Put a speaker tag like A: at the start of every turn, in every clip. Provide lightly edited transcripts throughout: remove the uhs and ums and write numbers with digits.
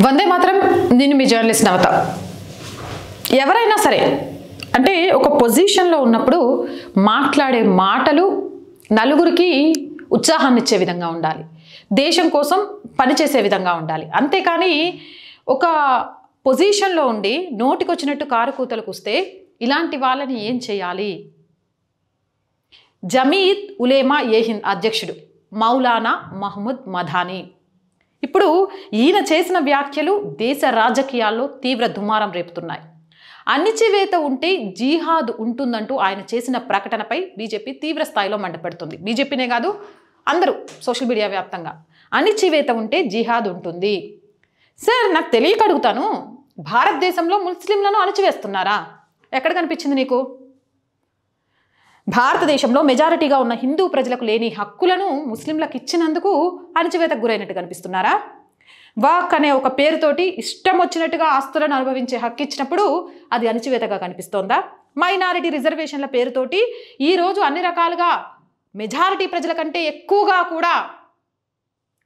A: వందే మాత్రం. నేను మీ జర్నలిస్ట్ నవత. ఎవరైనా సరే అంటే ఒక పొజిషన్లో ఉన్నప్పుడు మాట్లాడే మాటలు నలుగురికి ఉత్సాహాన్ని ఇచ్చే విధంగా ఉండాలి, దేశం కోసం పనిచేసే విధంగా ఉండాలి. అంతేకాని ఒక పొజిషన్లో ఉండి నోటికొచ్చినట్టు కారు కూతలు కూస్తే ఇలాంటి వాళ్ళని ఏం చేయాలి? జమీయత్ ఉలేమా ఏ హింద్ అధ్యక్షుడు మౌలానా మహ్మద్ మదానీ ఇప్పుడు ఈయన చేసిన వ్యాఖ్యలు దేశ రాజకీయాల్లో తీవ్ర దుమారం రేపుతున్నాయి. అణిచివేత ఉంటే జిహాద్ ఉంటుందంటూ ఆయన చేసిన ప్రకటనపై బీజేపీ తీవ్ర స్థాయిలో మండిపడుతుంది. బీజేపీనే కాదు, అందరూ సోషల్ మీడియా వ్యాప్తంగా అణిచివేత ఉంటే జిహాద్ ఉంటుంది. సార్, నాకు తెలియక అడుగుతాను, భారతదేశంలో ముస్లింలను అణిచివేస్తున్నారా? ఎక్కడ కనిపించింది నీకు? భారతదేశంలో మెజారిటీగా ఉన్న హిందూ ప్రజలకు లేని హక్కులను ముస్లింలకు ఇచ్చినందుకు అణచివేతకు గురైనట్టు కనిపిస్తున్నారా? వాక్ అనే ఒక పేరుతోటి ఇష్టం వచ్చినట్టుగా ఆస్తులను అనుభవించే హక్కు ఇచ్చినప్పుడు అది అణచివేతగా కనిపిస్తోందా? మైనారిటీ రిజర్వేషన్ల పేరుతోటి ఈరోజు అన్ని రకాలుగా మెజారిటీ ప్రజల కంటే ఎక్కువగా కూడా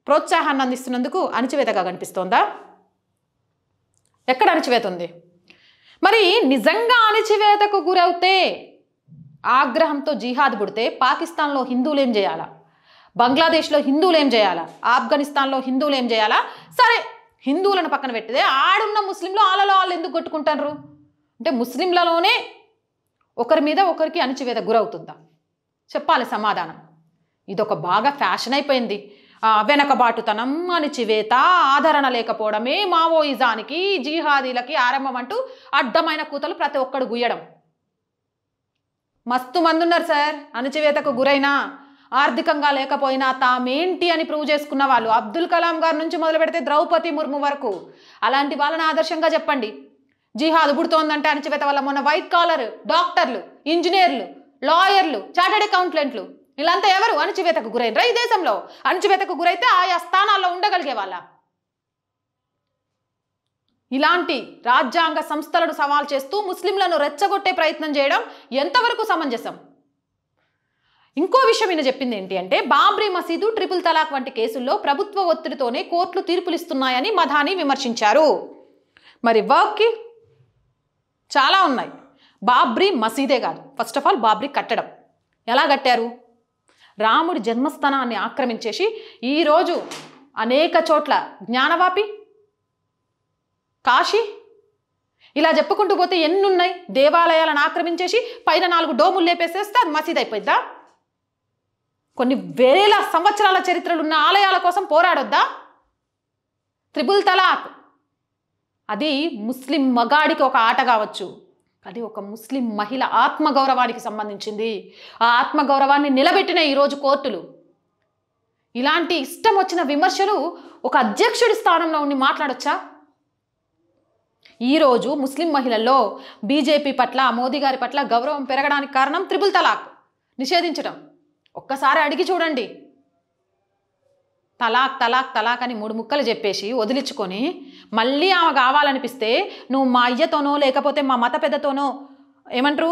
A: ప్రోత్సాహాన్ని అందిస్తున్నందుకు అణచివేతగా కనిపిస్తోందా? ఎక్కడ అణచివేత ఉంది? మరి నిజంగా అణచివేతకు గురవుతే, ఆగ్రహంతో జిహాద్ పుడితే పాకిస్తాన్లో హిందువులు ఏం చేయాలా? బంగ్లాదేశ్లో హిందువులు ఏం చేయాలా? ఆఫ్ఘనిస్తాన్లో హిందువులు ఏం చేయాలా? సరే, హిందువులను పక్కన పెట్టితే ఆడున్న ముస్లింలు వాళ్ళలో వాళ్ళు ఎందుకు కొట్టుకుంటారు? అంటే ముస్లింలలోనే ఒకరి మీద ఒకరికి అణచివేత గురవుతుందా? చెప్పాలి సమాధానం. ఇదొక బాగా ఫ్యాషన్ అయిపోయింది. వెనకబాటుతనం, అణచివేత, ఆదరణ లేకపోవడమే మావోయిజానికి, జిహాదీలకి ఆరంభం అంటూ అడ్డమైన కూతలు ప్రతి ఒక్కడు గుయ్యడం. మస్తు మంది ఉన్నారు సార్ అణచివేతకు గురైనా, ఆర్థికంగా లేకపోయినా తామేంటి అని ప్రూవ్ చేసుకున్న వాళ్ళు. అబ్దుల్ కలాం గారి నుంచి మొదలు పెడితే ద్రౌపది ముర్ము వరకు అలాంటి వాళ్ళని ఆదర్శంగా చెప్పండి. జిహాద్ పుడుతోందంటే అణచివేత వల్ల మొన్న వైట్ కాలర్ డాక్టర్లు, ఇంజనీర్లు, లాయర్లు, చార్టెడ్ అకౌంటెంట్లు వీళ్ళంతా ఎవరు అణచివేతకు గురైనరా? ఈ దేశంలో అణచివేతకు గురైతే ఆయా స్థానాల్లో ఉండగలిగే వాళ్ళ? ఇలాంటి రాజ్యాంగ సంస్థలను సవాల్ చేస్తూ ముస్లింలను రెచ్చగొట్టే ప్రయత్నం చేయడం ఎంతవరకు సమంజసం? ఇంకో విషయం ఈయన చెప్పింది ఏంటి అంటే, బాబ్రీ మసీదు, ట్రిపుల్ తలాక్ వంటి కేసుల్లో ప్రభుత్వ ఒత్తిడితోనే కోర్టులు తీర్పులు ఇస్తున్నాయని మదానీ విమర్శించారు. మరి వర్క్కి చాలా ఉన్నాయి. బాబ్రీ మసీదే కాదు, ఫస్ట్ ఆఫ్ ఆల్ బాబ్రీ కట్టడం ఎలా కట్టారు? రాముడి జన్మస్థానాన్ని ఆక్రమించేసి ఈరోజు అనేక చోట్ల జ్ఞానవాపి, కాశీ ఇలా చెప్పుకుంటూ పోతే ఎన్నున్నాయి. దేవాలయాలను ఆక్రమించేసి పైన 4 డోములు లేపేసేస్తే అది మసీద్ అయిపోయిద్దా? కొన్ని వేల సంవత్సరాల చరిత్రలు ఉన్న ఆలయాల కోసం పోరాడొద్దా? త్రిపుల్ తలాక్ అది ముస్లిం మగాడికి ఒక ఆట కావచ్చు, అది ఒక ముస్లిం మహిళ ఆత్మగౌరవానికి సంబంధించింది. ఆ ఆత్మగౌరవాన్ని నిలబెట్టిన ఈరోజు కోర్టులు. ఇలాంటి ఇష్టం వచ్చిన విమర్శలు ఒక అధ్యక్షుడి స్థానంలో ఉండి మాట్లాడొచ్చా? ఈరోజు ముస్లిం మహిళల్లో బీజేపీ పట్ల, మోదీ గారి పట్ల గౌరవం పెరగడానికి కారణం త్రిపుల్ తలాక్ నిషేధించడం. ఒక్కసారి అడిగి చూడండి. తలాక్ తలాక్ తలాక్ అని 3 ముక్కలు చెప్పేసి వదిలించుకొని మళ్ళీ ఆమె కావాలనిపిస్తే నువ్వు మా అయ్యతోనో లేకపోతే మా మత పెద్దతోనో ఏమంటారు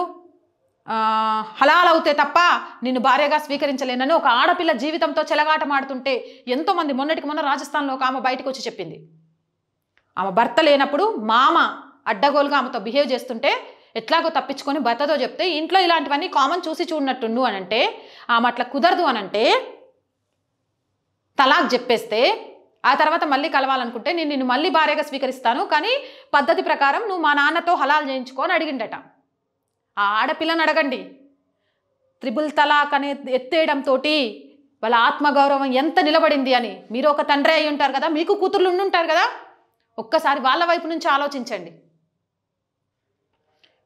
A: హలాల్ అవుతే తప్ప నిన్ను భార్యగా స్వీకరించలేనని ఒక ఆడపిల్ల జీవితంతో చెలగాటమాడుతుంటే ఎంతోమంది, మొన్నటికి మొన్న రాజస్థాన్లో ఒక ఆమె బయటకు వచ్చి చెప్పింది. ఆమె భర్త లేనప్పుడు మామ అడ్డగోలుగా ఆమెతో బిహేవ్ చేస్తుంటే ఎట్లాగో తప్పించుకొని భర్తతో చెప్తే ఇంట్లో ఇలాంటివన్నీ కామన్ చూసి చూడనట్టుండు అని అంటే, ఆమె అట్లా కుదరదు అని అంటే తలాక్ చెప్పేస్తే ఆ తర్వాత మళ్ళీ కలవాలనుకుంటే నేను నిన్ను మళ్ళీ భార్యగా స్వీకరిస్తాను, కానీ పద్ధతి ప్రకారం నువ్వు మా నాన్నతో హలాల్ చేయించుకో అని అడిగిండట. ఆ ఆడపిల్లని అడగండి. త్రిపుల్ తలాక్ అనే ఎత్తేయడంతో వాళ్ళ ఆత్మగౌరవం ఎంత నిలబడింది అని. మీరు ఒక తండ్రి అయి ఉంటారు కదా, మీకు కూతుర్లు ఉండుంటారు కదా, ఒక్కసారి వాళ్ళ వైపు నుంచి ఆలోచించండి.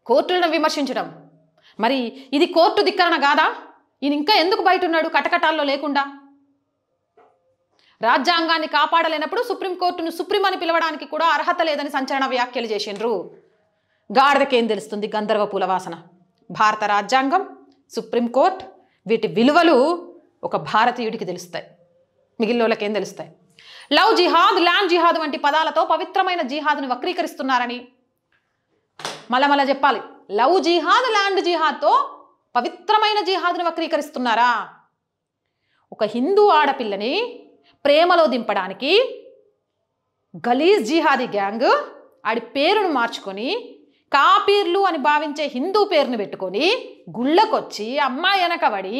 A: కోర్టులను విమర్శించడం, మరి ఇది కోర్టు ధిక్కరణ కాదా? ఈయన ఇంకా ఎందుకు బయట ఉన్నాడు కటకటాల్లో లేకుండా? రాజ్యాంగాన్ని కాపాడలేనప్పుడు సుప్రీంకోర్టును సుప్రీం అని పిలవడానికి కూడా అర్హత లేదని సంచలన వ్యాఖ్యలు చేసిండ్రు. గాడిదకేం తెలుస్తుంది గంధర్వ పూల వాసన? భారత రాజ్యాంగం, సుప్రీంకోర్టు వీటి విలువలు ఒక భారతీయుడికి తెలుస్తాయి, మిగిలిన వాళ్ళకేం తెలుస్తాయి? లవ్ జిహాద్, ల్యాండ్ జిహాద్ వంటి పదాలతో పవిత్రమైన జిహాద్ను వక్రీకరిస్తున్నారని మళ్ళా చెప్పాలి. లవ్ జిహాద్, ల్యాండ్ జిహాద్తో పవిత్రమైన జిహాద్ను వక్రీకరిస్తున్నారా? ఒక హిందూ ఆడపిల్లని ప్రేమలో దింపడానికి గలీజ్ జిహాదీ గ్యాంగ్ ఆడి పేరును మార్చుకొని కాపీర్లు అని భావించే హిందూ పేరుని పెట్టుకొని గుళ్ళకొచ్చి అమ్మాయి వెనకబడి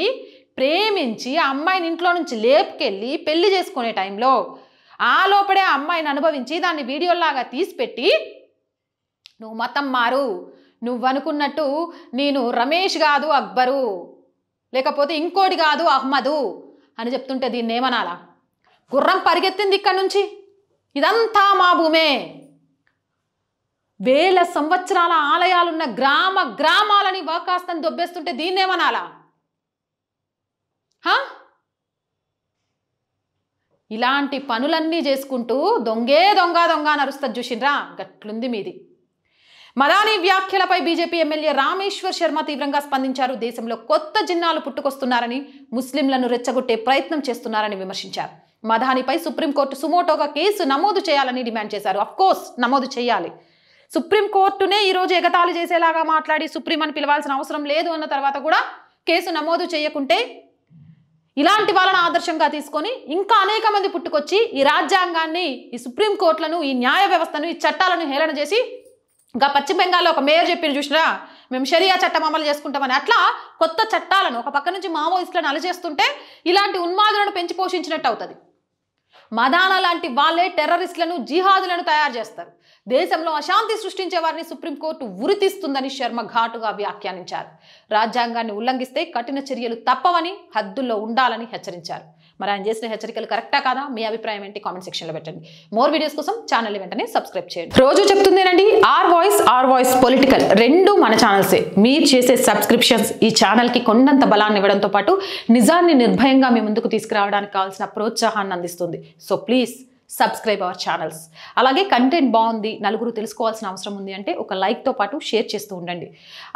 A: ప్రేమించి ఆ అమ్మాయిని ఇంట్లో నుంచి లేపుకెళ్ళి పెళ్లి చేసుకునే టైంలో ఆ లోపడే ఆ అమ్మాయిని అనుభవించి దాన్ని వీడియోలాగా తీసిపెట్టి నువ్వు మతం మారు, నువ్వు అనుకున్నట్టు నేను రమేష్ కాదు అక్బరు, లేకపోతే ఇంకోటి కాదు అహ్మదు అని చెప్తుంటే దీన్ని ఏమనాలా? గుర్రం పరిగెత్తింది ఇక్కడి నుంచి. ఇదంతా మా భూమే. వేల సంవత్సరాల ఆలయాలున్న గ్రామాలని వాకాస్తని దొబ్బేస్తుంటే దీన్నేమనాలా? ఇలాంటి పనులన్నీ చేసుకుంటూ దొంగ అని అరుస్తుంది చూసిండ్రా, గట్లుంది మీది. మదాని వ్యాఖ్యలపై బీజేపీ ఎమ్మెల్యే రామేశ్వర్ శర్మ తీవ్రంగా స్పందించారు. దేశంలో కొత్త జిన్నాలు పుట్టుకొస్తున్నారని, ముస్లింలను రెచ్చగొట్టే ప్రయత్నం చేస్తున్నారని విమర్శించారు. మదానిపై సుప్రీంకోర్టు సుమోటోగా కేసు నమోదు చేయాలని డిమాండ్ చేశారు. అఫ్కోర్స్ నమోదు చేయాలి. సుప్రీంకోర్టునే ఈరోజు ఎగతాళి చేసేలాగా మాట్లాడి సుప్రీం అని పిలవాల్సిన అవసరం లేదు అన్న తర్వాత కూడా కేసు నమోదు చేయకుంటే ఇలాంటి వాళ్ళని ఆదర్శంగా తీసుకొని ఇంకా అనేక మంది పుట్టుకొచ్చి ఈ రాజ్యాంగాన్ని, ఈ సుప్రీంకోర్టులను, ఈ న్యాయ వ్యవస్థను, ఈ చట్టాలను హేళన చేసి ఇంకా పశ్చిమ బెంగాల్లో ఒక మేయర్ చెప్పిన చూసినా మేము షరియా చట్టం అమలు చేసుకుంటామని, అట్లా కొత్త చట్టాలను ఒక పక్క నుంచి మావోయిస్టులను అలజేస్తుంటే ఇలాంటి ఉన్మాదులను పెంచి పోషించినట్టు అవుతుంది. మదానా లాంటి వాళ్ళే టెర్రరిస్టులను, జిహాదులను తయారు చేస్తారు. దేశంలో అశాంతి సృష్టించే వారిని సుప్రీంకోర్టు ఉరితీస్తుందని శర్మ ఘాటుగా వ్యాఖ్యానించారు. రాజ్యాంగాన్ని ఉల్లంఘిస్తే కఠిన చర్యలు తప్పవని, హద్దుల్లో ఉండాలని హెచ్చరించారు. మరి ఆయన చేసిన హెచ్చరికలు కరెక్టా కాదా? మీ అభిప్రాయం ఏంటి? కామెంట్ సెక్షన్లో పెట్టండి. మోర్ వీడియోస్ కోసం ఛానల్ వెంటనే సబ్స్క్రైబ్ చేయండి. రోజు చెప్తుందేనండి, ఆర్ వాయిస్ పొలిటికల్ రెండు మన ఛానల్సే. మీరు చేసే సబ్స్క్రిప్షన్స్ ఈ ఛానల్కి కొండంత బలాన్ని ఇవ్వడంతో పాటు నిజాన్ని నిర్భయంగా మీ ముందుకు తీసుకురావడానికి కావాల్సిన ప్రోత్సాహాన్ని అందిస్తుంది. So please subscribe our channels. అలాగే కంటెంట్ బాగుంది, నలుగురు తెలుసుకోవాల్సిన అవసరం ఉంది అంటే ఒక లైక్తో పాటు షేర్ చేస్తూ ఉండండి.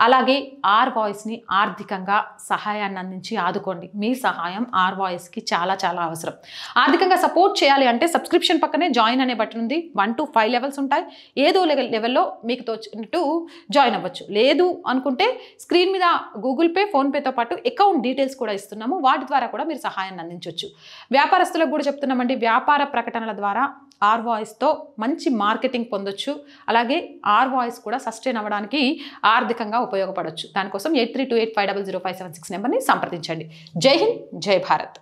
A: అలాగే ఆర్ వాయిస్ని ఆర్థికంగా సహాయాన్ని అందించి ఆదుకోండి. మీ సహాయం ఆర్ వాయిస్కి చాలా చాలా అవసరం. ఆర్థికంగా సపోర్ట్ చేయాలి అంటే సబ్స్క్రిప్షన్ పక్కనే జాయిన్ అనే బటన్ ఉంది. 1 to 5 లెవెల్స్ ఉంటాయి. ఏదో లెవెల్లో మీకు తోచినట్టు జాయిన్ అవ్వచ్చు. లేదు అనుకుంటే స్క్రీన్ మీద గూగుల్ పే, ఫోన్పేతో పాటు అకౌంట్ డీటెయిల్స్ కూడా ఇస్తున్నాము. వాటి ద్వారా కూడా మీరు సహాయాన్ని అందించవచ్చు. వ్యాపారస్తులకు కూడా చెప్తున్నామండి, వ్యాపార ప్రకటనల ద్వారా ఆర్ వాయిస్తో మంచి మార్కెటింగ్ పొందొచ్చు. అలాగే ఆర్ వాయిస్ కూడా సస్టైన్ అవ్వడానికి ఆర్థికంగా ఉపయోగపడవచ్చు. దానికోసం 8328500576 నెంబర్ని సంప్రదించండి. జై హింద్, జై భారత్.